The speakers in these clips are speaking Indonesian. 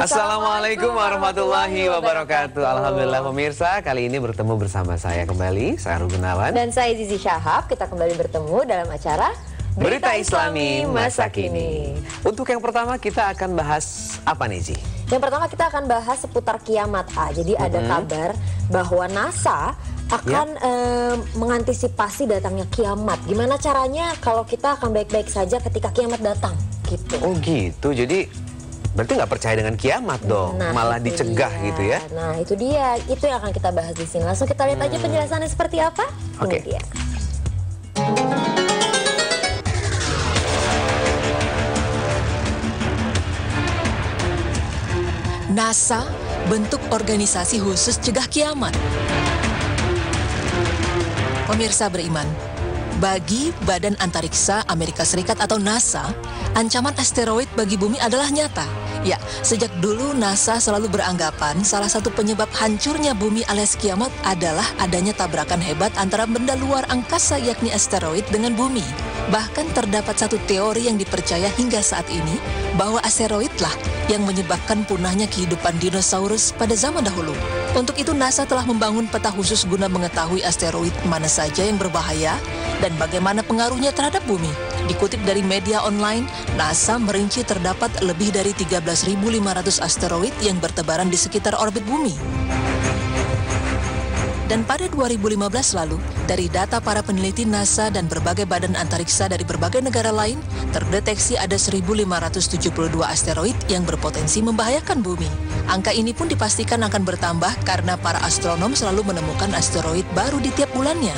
Assalamualaikum warahmatullahi wabarakatuh. Alhamdulillah pemirsa, kali ini bertemu bersama saya kembali, saya Arul Gunawan. Dan saya Zizi Syahab, kita kembali bertemu dalam acara Berita Islami Masa Kini. Untuk yang pertama kita akan bahas apa nih Zi? Yang pertama kita akan bahas seputar kiamat. Jadi ada kabar bahwa NASA akan mengantisipasi datangnya kiamat. Gimana caranya kalau kita akan baik-baik saja ketika kiamat datang? Gitu. Oh gitu, jadi berarti nggak percaya dengan kiamat dong, malah dicegah dia. gitu ya? Nah itu dia, itu yang akan kita bahas di sini. Langsung kita lihat aja penjelasannya seperti apa. Oke. Ini dia. NASA bentuk organisasi khusus cegah kiamat. Pemirsa beriman, bagi Badan Antariksa Amerika Serikat atau NASA, ancaman asteroid bagi bumi adalah nyata. Ya, sejak dulu NASA selalu beranggapan salah satu penyebab hancurnya bumi alias kiamat adalah adanya tabrakan hebat antara benda luar angkasa yakni asteroid dengan bumi. Bahkan terdapat satu teori yang dipercaya hingga saat ini bahwa asteroidlah yang menyebabkan punahnya kehidupan dinosaurus pada zaman dahulu. Untuk itu NASA telah membangun peta khusus guna mengetahui asteroid mana saja yang berbahaya dan bagaimana pengaruhnya terhadap bumi. Dikutip dari media online, NASA merinci terdapat lebih dari 13.500 asteroid yang bertebaran di sekitar orbit bumi. Dan pada 2015 lalu, dari data para peneliti NASA dan berbagai badan antariksa dari berbagai negara lain, terdeteksi ada 1.572 asteroid yang berpotensi membahayakan bumi. Angka ini pun dipastikan akan bertambah karena para astronom selalu menemukan asteroid baru di tiap bulannya.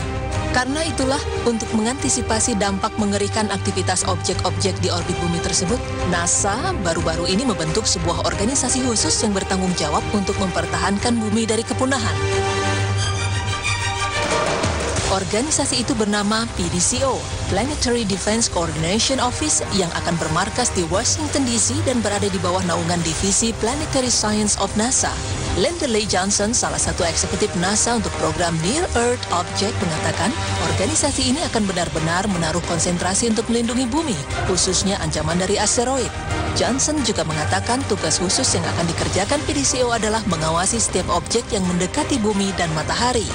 Karena itulah, untuk mengantisipasi dampak mengerikan aktivitas objek-objek di orbit bumi tersebut, NASA baru-baru ini membentuk sebuah organisasi khusus yang bertanggung jawab untuk mempertahankan bumi dari kepunahan. Organisasi itu bernama PDCO, Planetary Defense Coordination Office, yang akan bermarkas di Washington DC dan berada di bawah naungan divisi Planetary Science of NASA. Lindley Johnson, salah satu eksekutif NASA untuk program Near Earth Object, mengatakan organisasi ini akan benar-benar menaruh konsentrasi untuk melindungi bumi, khususnya ancaman dari asteroid. Johnson juga mengatakan tugas khusus yang akan dikerjakan PDCO adalah mengawasi setiap objek yang mendekati bumi dan matahari.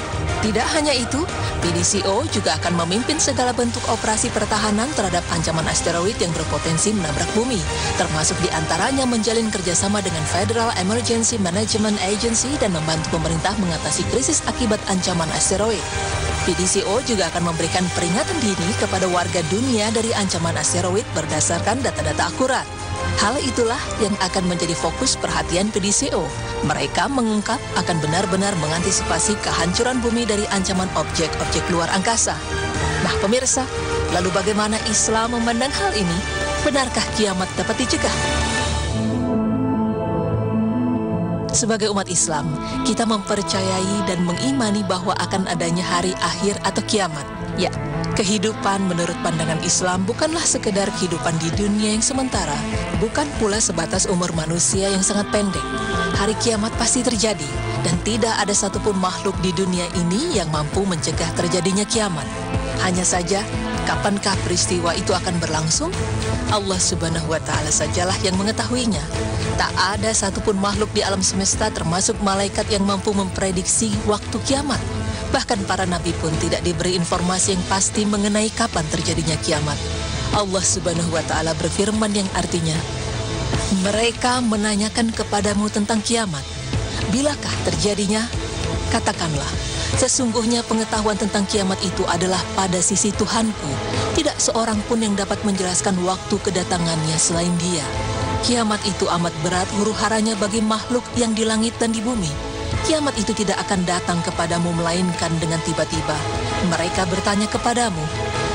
Tidak hanya itu, PDCO juga akan memimpin segala bentuk operasi pertahanan terhadap ancaman asteroid yang berpotensi menabrak bumi, termasuk diantaranya menjalin kerjasama dengan Federal Emergency Management Agency dan membantu pemerintah mengatasi krisis akibat ancaman asteroid. PDCO juga akan memberikan peringatan dini kepada warga dunia dari ancaman asteroid berdasarkan data-data akurat. Hal itulah yang akan menjadi fokus perhatian PDCO. Mereka mengungkap akan benar-benar mengantisipasi kehancuran bumi dari ancaman objek-objek luar angkasa. Nah pemirsa, lalu bagaimana Islam memandang hal ini? Benarkah kiamat dapat dicegah? Sebagai umat Islam, kita mempercayai dan mengimani bahwa akan adanya hari akhir atau kiamat. Ya, kehidupan menurut pandangan Islam bukanlah sekedar kehidupan di dunia yang sementara, bukan pula sebatas umur manusia yang sangat pendek. Hari kiamat pasti terjadi, dan tidak ada satupun makhluk di dunia ini yang mampu mencegah terjadinya kiamat. Hanya saja, kapankah peristiwa itu akan berlangsung? Allah Subhanahu wa Ta'ala sajalah yang mengetahuinya. Tak ada satupun makhluk di alam semesta termasuk malaikat yang mampu memprediksi waktu kiamat. Bahkan para nabi pun tidak diberi informasi yang pasti mengenai kapan terjadinya kiamat. Allah Subhanahu wa Ta'ala berfirman yang artinya, mereka menanyakan kepadamu tentang kiamat. Bilakah terjadinya? Katakanlah, sesungguhnya pengetahuan tentang kiamat itu adalah pada sisi Tuhanku. Tidak seorang pun yang dapat menjelaskan waktu kedatangannya selain Dia. Kiamat itu amat berat huru-haranya bagi makhluk yang di langit dan di bumi. Kiamat itu tidak akan datang kepadamu melainkan dengan tiba-tiba. Mereka bertanya kepadamu,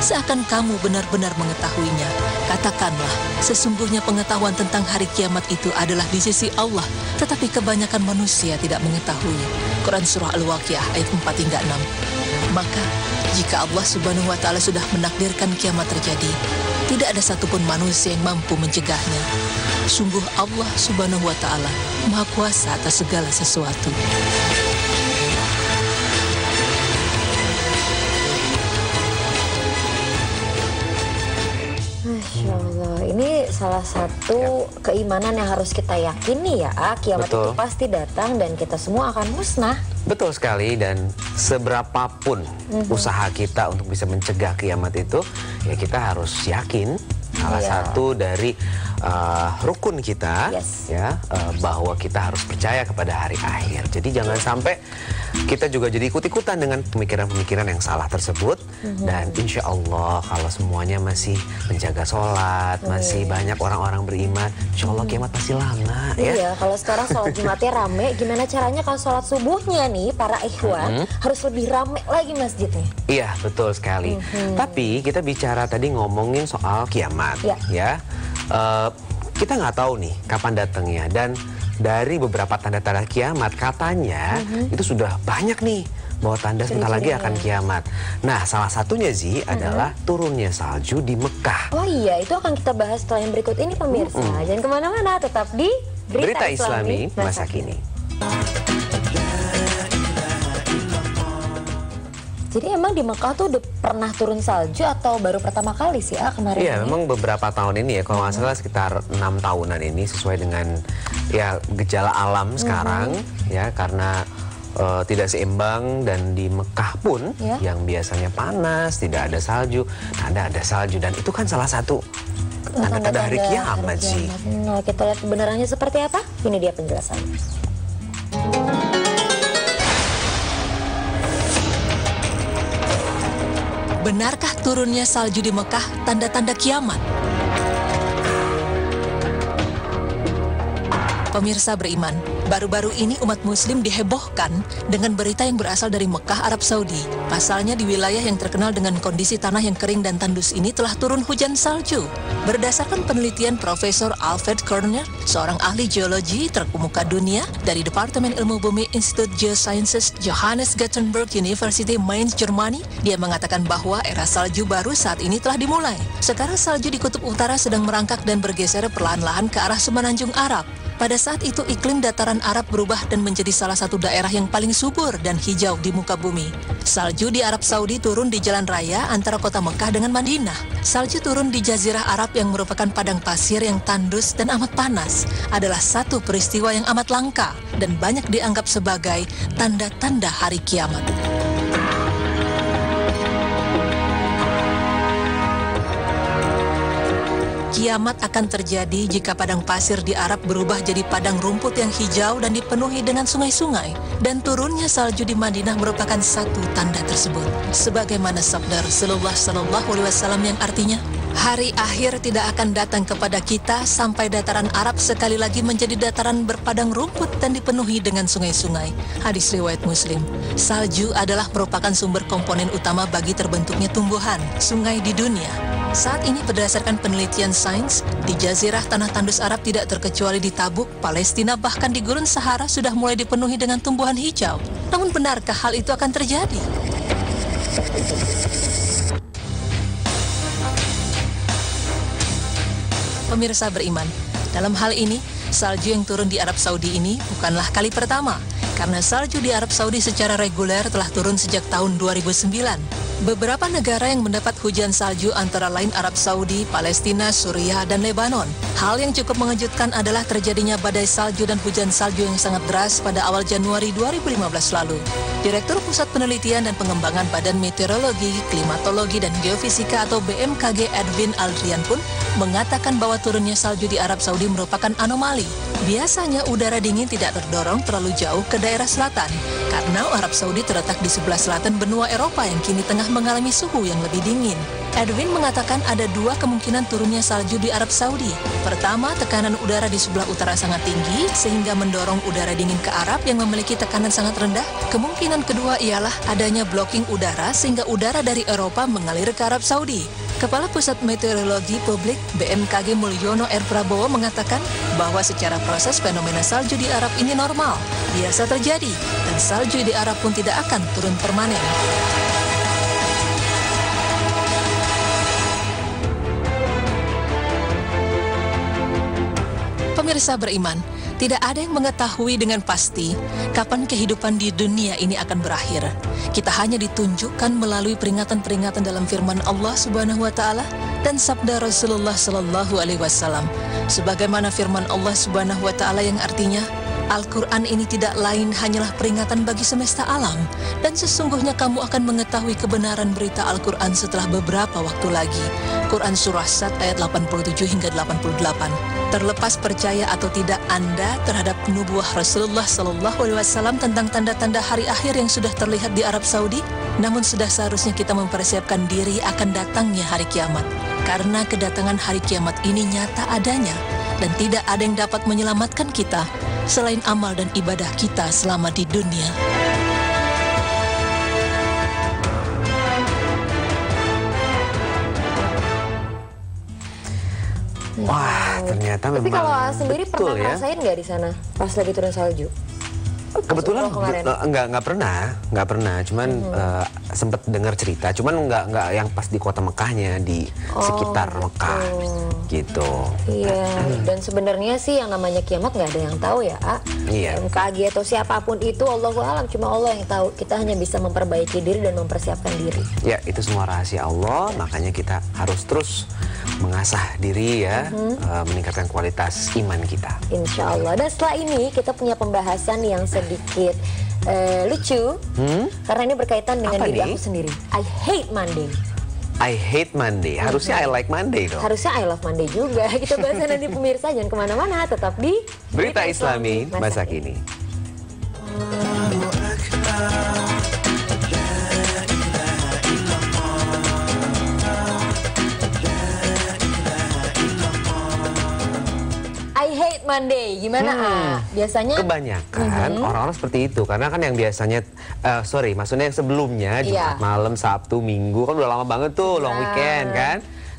seakan kamu benar-benar mengetahuinya. Katakanlah, sesungguhnya pengetahuan tentang hari kiamat itu adalah di sisi Allah, tetapi kebanyakan manusia tidak mengetahui. Quran Surah Al-Waqiah ayat 4-6. Maka, jika Allah Subhanahu wa Ta'ala sudah menakdirkan kiamat terjadi, tidak ada satupun manusia yang mampu mencegahnya. Sungguh Allah Subhanahu wa Ta'ala Maha Kuasa atas segala sesuatu. Masya Allah, ini salah satu keimanan yang harus kita yakini ya, kiamat Betul. itu pasti datang dan kita semua akan musnah. Betul sekali, dan seberapapun usaha kita untuk bisa mencegah kiamat itu, ya kita harus yakin salah Iya. satu dari rukun kita, Yes. ya, bahwa kita harus percaya kepada hari akhir. Jadi jangan sampai kita juga jadi ikut-ikutan dengan pemikiran-pemikiran yang salah tersebut. Dan insya Allah kalau semuanya masih menjaga sholat, masih banyak orang-orang beriman, insya Allah kiamat masih lama, ya. Iya, kalau sekarang sholat Jumatnya rame, gimana caranya kalau sholat subuhnya nih para ikhwan harus lebih rame lagi masjidnya? Iya, betul sekali. Tapi kita bicara tadi ngomongin soal kiamat, Ya. ya. Kita nggak tahu nih kapan datangnya, dan dari beberapa tanda-tanda kiamat katanya itu sudah banyak nih bahwa tanda sebentar lagi akan kiamat. Nah, salah satunya adalah turunnya salju di Mekah. Oh iya, itu akan kita bahas setelah yang berikut ini pemirsa. Jangan kemana-mana, tetap di Berita Islami masa kini. Jadi emang di Mekah tuh udah pernah turun salju atau baru pertama kali sih kemarin Iya, ini? memang beberapa tahun ini ya, kalau nggak salah sekitar 6 tahunan ini, sesuai dengan ya gejala alam sekarang, ya, karena tidak seimbang, dan di Mekah pun Ya. yang biasanya panas, tidak ada salju, ada salju, dan itu kan salah satu tanda-tanda hari kiamat sih. Nah, kita lihat kebenarannya seperti apa? Ini dia penjelasannya. Benarkah turunnya salju di Mekah tanda-tanda kiamat? Pemirsa beriman, baru-baru ini umat muslim dihebohkan dengan berita yang berasal dari Mekah, Arab Saudi. Pasalnya di wilayah yang terkenal dengan kondisi tanah yang kering dan tandus ini telah turun hujan salju. Berdasarkan penelitian Profesor Alfred Körner, seorang ahli geologi terkemuka dunia dari Departemen Ilmu Bumi Institut Geosciences Johannes Gutenberg University Mainz, Jermani, dia mengatakan bahwa era salju baru saat ini telah dimulai. Sekarang salju di kutub utara sedang merangkak dan bergeser perlahan-lahan ke arah semenanjung Arab. Pada saat itu iklim dataran Arab berubah dan menjadi salah satu daerah yang paling subur dan hijau di muka bumi. Salju di Arab Saudi turun di jalan raya antara kota Mekah dengan Madinah. Salju turun di Jazirah Arab yang merupakan padang pasir yang tandus dan amat panas adalah satu peristiwa yang amat langka dan banyak dianggap sebagai tanda-tanda hari kiamat. Kiamat akan terjadi jika padang pasir di Arab berubah jadi padang rumput yang hijau dan dipenuhi dengan sungai-sungai. Dan turunnya salju di Madinah merupakan satu tanda tersebut. Sebagaimana sabda Rasulullah SAW yang artinya, hari akhir tidak akan datang kepada kita sampai dataran Arab sekali lagi menjadi dataran berpadang rumput dan dipenuhi dengan sungai-sungai. Hadis riwayat Muslim. Salju adalah merupakan sumber komponen utama bagi terbentuknya tumbuhan, sungai di dunia. Saat ini berdasarkan penelitian sains, di Jazirah Tanah Tandus Arab tidak terkecuali di Tabuk, Palestina, bahkan di Gurun Sahara sudah mulai dipenuhi dengan tumbuhan hijau. Namun benarkah hal itu akan terjadi? Pemirsa beriman, dalam hal ini, salju yang turun di Arab Saudi ini bukanlah kali pertama, karena salju di Arab Saudi secara reguler telah turun sejak tahun 2009. Beberapa negara yang mendapat hujan salju antara lain Arab Saudi, Palestina, Suriah, dan Lebanon. Hal yang cukup mengejutkan adalah terjadinya badai salju dan hujan salju yang sangat deras pada awal Januari 2015 lalu. Direktur Pusat Penelitian dan Pengembangan Badan Meteorologi, Klimatologi, dan Geofisika atau BMKG Edwin Aldrian pun mengatakan bahwa turunnya salju di Arab Saudi merupakan anomali. Biasanya udara dingin tidak terdorong terlalu jauh ke daerah selatan, karena Arab Saudi terletak di sebelah selatan benua Eropa yang kini tengah mengalami suhu yang lebih dingin. Edwin mengatakan ada dua kemungkinan turunnya salju di Arab Saudi. Pertama, tekanan udara di sebelah utara sangat tinggi sehingga mendorong udara dingin ke Arab yang memiliki tekanan sangat rendah. Kemungkinan kedua ialah adanya blocking udara sehingga udara dari Eropa mengalir ke Arab Saudi. Kepala Pusat Meteorologi Publik BMKG Mulyono R. Prabowo mengatakan bahwa secara proses fenomena salju di Arab ini normal, biasa terjadi, dan salju di Arab pun tidak akan turun permanen. Pemirsa beriman, Tidak ada yang mengetahui dengan pasti kapan kehidupan di dunia ini akan berakhir. Kita hanya ditunjukkan melalui peringatan-peringatan dalam firman Allah Subhanahu wa taala dan sabda Rasulullah sallallahu alaihi wasallam. Sebagaimana firman Allah Subhanahu wa taala yang artinya, Al-Quran ini tidak lain hanyalah peringatan bagi semesta alam, dan sesungguhnya kamu akan mengetahui kebenaran berita Al-Quran setelah beberapa waktu lagi. Quran Surah Sad ayat 87 hingga 88. Terlepas percaya atau tidak Anda terhadap nubuah Rasulullah SAW tentang tanda-tanda hari akhir yang sudah terlihat di Arab Saudi, namun sudah seharusnya kita mempersiapkan diri akan datangnya hari kiamat. Karena kedatangan hari kiamat ini nyata adanya, dan tidak ada yang dapat menyelamatkan kita selain amal dan ibadah kita selama di dunia. Wah, ternyata memang. Tapi kalau sendiri betul pernah ya. ngerasain nggak di sana pas lagi turun salju? Kebetulan kemarin. nggak pernah. Cuman sempet dengar cerita. Cuman nggak yang pas di kota Mekahnya, di sekitar Mekah, gitu. Iya. Dan sebenarnya sih yang namanya kiamat nggak ada yang tahu ya, A. Iya. MKG atau siapapun itu, Allahu alam, cuma Allah yang tahu. Kita hanya bisa memperbaiki diri dan mempersiapkan diri. Ya, itu semua rahasia Allah. Makanya kita harus terus mengasah diri ya, meningkatkan kualitas iman kita. Insya Allah. Dan setelah ini kita punya pembahasan yang sedikit lucu, karena ini berkaitan dengan Apa diri nih? aku sendiri. I hate Monday. I hate Monday. Harusnya I like Monday dong. Harusnya I love Monday juga. Kita bahas nanti pemirsa, jangan kemana-mana, tetap di Berita Islami masa kini. I hate Monday, gimana biasanya? Kebanyakan orang-orang seperti itu, karena kan yang biasanya, maksudnya yang sebelumnya Jumat Iya. malam, Sabtu, Minggu kan udah lama banget tuh long weekend kan,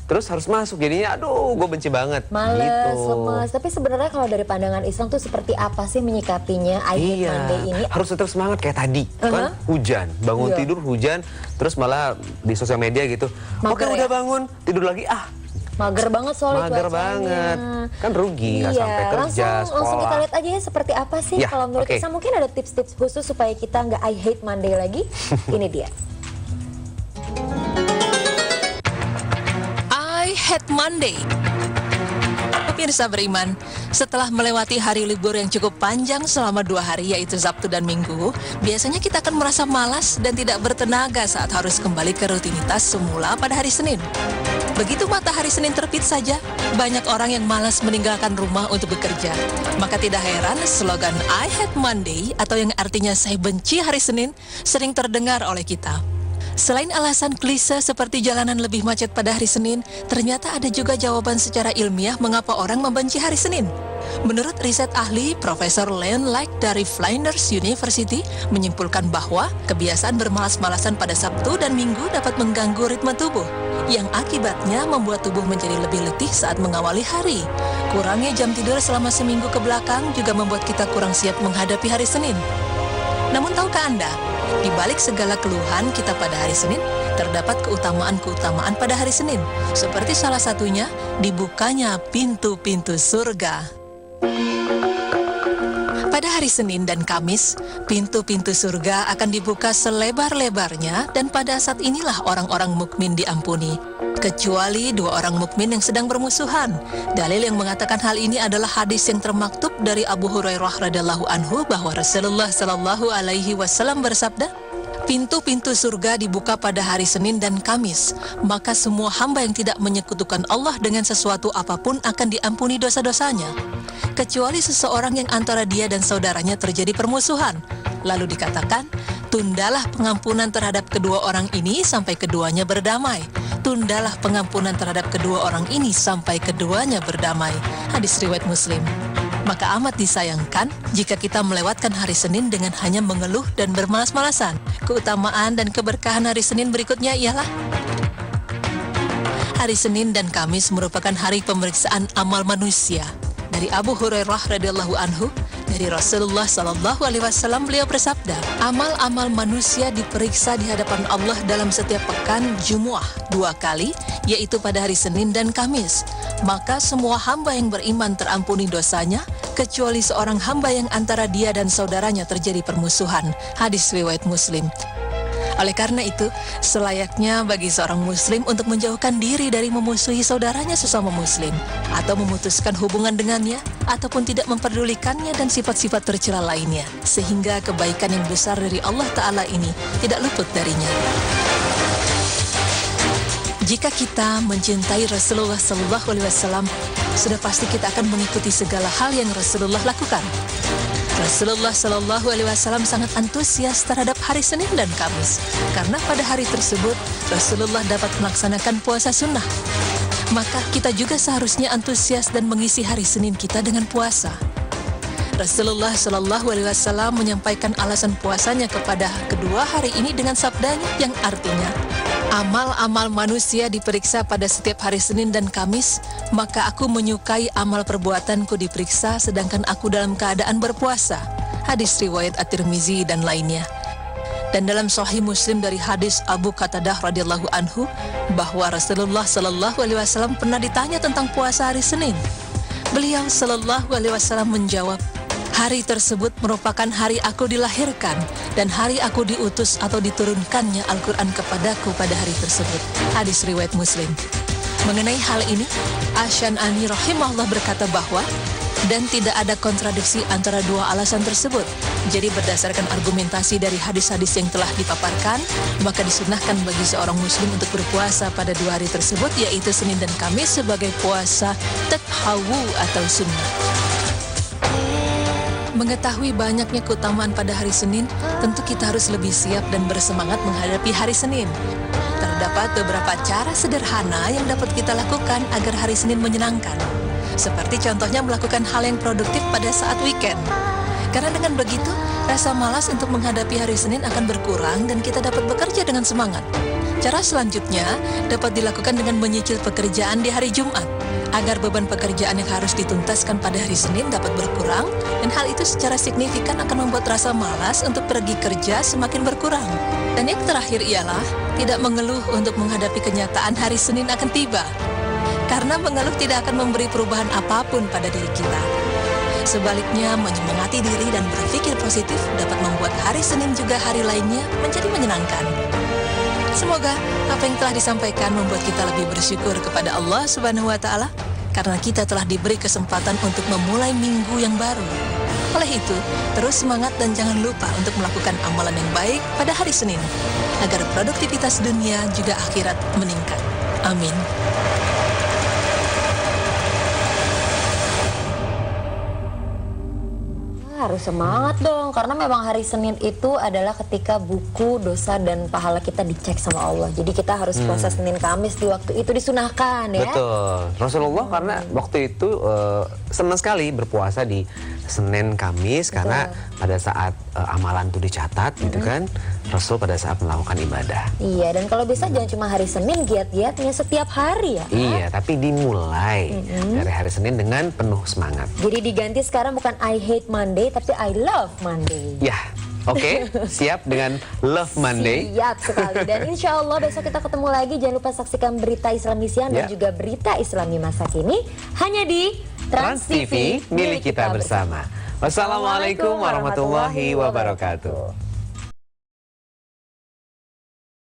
terus harus masuk jadinya, aduh, gue benci banget. Males, gitu. lemes. Tapi sebenarnya kalau dari pandangan Islam tuh seperti apa sih menyikapinya I hate Iya, Monday ini? harus tetap semangat kayak tadi, kan hujan, bangun Iya. tidur hujan, terus malah di sosial media gitu, oke Mager udah ya? bangun, tidur lagi, Mager banget soalnya mager cuacanya. banget, kan rugi nggak Iya, sampai kerja, langsung sekolah. kita lihat aja ya seperti apa sih Ya, kalau menurut oke. Islam. Mungkin ada tips-tips khusus supaya kita nggak I hate Monday lagi. Ini dia. I hate Monday. Pemirsa beriman, setelah melewati hari libur yang cukup panjang selama 2 hari yaitu Sabtu dan Minggu, biasanya kita akan merasa malas dan tidak bertenaga saat harus kembali ke rutinitas semula pada hari Senin. Begitu matahari Senin terbit saja, banyak orang yang malas meninggalkan rumah untuk bekerja. Maka tidak heran slogan I hate Monday atau yang artinya saya benci hari Senin sering terdengar oleh kita. Selain alasan klise seperti jalanan lebih macet pada hari Senin, ternyata ada juga jawaban secara ilmiah mengapa orang membenci hari Senin. Menurut riset ahli Profesor Leon Light dari Flinders University menyimpulkan bahwa kebiasaan bermalas-malasan pada Sabtu dan Minggu dapat mengganggu ritme tubuh, yang akibatnya membuat tubuh menjadi lebih letih saat mengawali hari. Kurangnya jam tidur selama seminggu ke belakang juga membuat kita kurang siap menghadapi hari Senin. Namun tahukah Anda, di balik segala keluhan kita pada hari Senin, terdapat keutamaan-keutamaan pada hari Senin. Seperti salah satunya, dibukanya pintu-pintu surga. Pada hari Senin dan Kamis, pintu-pintu surga akan dibuka selebar-lebarnya dan pada saat inilah orang-orang mukmin diampuni. Kecuali 2 orang mukmin yang sedang bermusuhan. Dalil yang mengatakan hal ini adalah hadis yang termaktub dari Abu Hurairah radhiyallahu anhu bahwa Rasulullah sallallahu alaihi wasallam bersabda, pintu-pintu surga dibuka pada hari Senin dan Kamis, maka semua hamba yang tidak menyekutukan Allah dengan sesuatu apapun akan diampuni dosa-dosanya. Kecuali seseorang yang antara dia dan saudaranya terjadi permusuhan. Lalu dikatakan, tundalah pengampunan terhadap kedua orang ini sampai keduanya berdamai. Tundalah pengampunan terhadap kedua orang ini sampai keduanya berdamai. Hadis riwayat Muslim. Maka amat disayangkan jika kita melewatkan hari Senin dengan hanya mengeluh dan bermalas-malasan. Keutamaan dan keberkahan hari Senin berikutnya ialah hari Senin dan Kamis merupakan hari pemeriksaan amal manusia. Dari Abu Hurairah radhiyallahu anhu, dari Rasulullah sallallahu alaihi wasallam, beliau bersabda, amal-amal manusia diperiksa di hadapan Allah dalam setiap pekan Jumuah 2 kali, yaitu pada hari Senin dan Kamis. Maka semua hamba yang beriman terampuni dosanya, kecuali seorang hamba yang antara dia dan saudaranya terjadi permusuhan. Hadis riwayat Muslim. Oleh karena itu, selayaknya bagi seorang muslim untuk menjauhkan diri dari memusuhi saudaranya sesama muslim, atau memutuskan hubungan dengannya, ataupun tidak memperdulikannya dan sifat-sifat tercela lainnya, sehingga kebaikan yang besar dari Allah Ta'ala ini tidak luput darinya. Jika kita mencintai Rasulullah SAW, sudah pasti kita akan mengikuti segala hal yang Rasulullah lakukan. Rasulullah SAW sangat antusias terhadap hari Senin dan Kamis, karena pada hari tersebut Rasulullah dapat melaksanakan puasa sunnah. Maka kita juga seharusnya antusias dan mengisi hari Senin kita dengan puasa. Rasulullah SAW menyampaikan alasan puasanya kepada kedua hari ini dengan sabdanya yang artinya, amal-amal manusia diperiksa pada setiap hari Senin dan Kamis, maka aku menyukai amal perbuatanku diperiksa sedangkan aku dalam keadaan berpuasa. Hadis riwayat At-Tirmizi dan lainnya. Dan dalam Sahih Muslim dari hadis Abu Qatadah radhiyallahu anhu bahwa Rasulullah SAW pernah ditanya tentang puasa hari Senin. Beliau SAW menjawab, hari tersebut merupakan hari aku dilahirkan dan hari aku diutus atau diturunkannya Al-Quran kepadaku pada hari tersebut. Hadis riwayat Muslim. Mengenai hal ini, Asy-Syan'ani rahimahullah berkata bahwa dan tidak ada kontradiksi antara dua alasan tersebut. Jadi berdasarkan argumentasi dari hadis-hadis yang telah dipaparkan, maka disunahkan bagi seorang muslim untuk berpuasa pada dua hari tersebut, yaitu Senin dan Kamis sebagai puasa tathawu atau sunnah. Mengetahui banyaknya keutamaan pada hari Senin, tentu kita harus lebih siap dan bersemangat menghadapi hari Senin. Terdapat beberapa cara sederhana yang dapat kita lakukan agar hari Senin menyenangkan. Seperti contohnya melakukan hal yang produktif pada saat weekend. Karena dengan begitu, rasa malas untuk menghadapi hari Senin akan berkurang dan kita dapat bekerja dengan semangat. Cara selanjutnya dapat dilakukan dengan menyicil pekerjaan di hari Jumat, agar beban pekerjaan yang harus dituntaskan pada hari Senin dapat berkurang, dan hal itu secara signifikan akan membuat rasa malas untuk pergi kerja semakin berkurang. Dan yang terakhir ialah tidak mengeluh untuk menghadapi kenyataan hari Senin akan tiba, karena mengeluh tidak akan memberi perubahan apapun pada diri kita. Sebaliknya, menyemangati diri dan berpikir positif dapat membuat hari Senin juga hari lainnya menjadi menyenangkan. Semoga apa yang telah disampaikan membuat kita lebih bersyukur kepada Allah Subhanahu wa Ta'ala, karena kita telah diberi kesempatan untuk memulai minggu yang baru. Oleh itu, terus semangat dan jangan lupa untuk melakukan amalan yang baik pada hari Senin, agar produktivitas dunia juga akhirat meningkat. Amin. Harus semangat dong, karena memang hari Senin itu adalah ketika buku dosa dan pahala kita dicek sama Allah. Jadi kita harus puasa Senin Kamis di waktu itu disunahkan ya. Betul. Rasulullah karena waktu itu senang sekali berpuasa di Senin Kamis. Betul. Karena pada saat amalan itu dicatat gitu kan, Rasul pada saat melakukan ibadah. Iya, dan kalau bisa jangan cuma hari Senin, giat-giatnya setiap hari ya. Iya, tapi dimulai dari hari Senin dengan penuh semangat. Jadi diganti sekarang bukan I hate Monday, tapi I love Monday. Ya, oke, siap dengan Love Monday. Siap sekali. Dan insya Allah besok kita ketemu lagi. Jangan lupa saksikan berita Islami Siang dan juga berita Islami masa kini hanya di Trans TV milik kita bersama. Wassalamualaikum warahmatullahi wabarakatuh.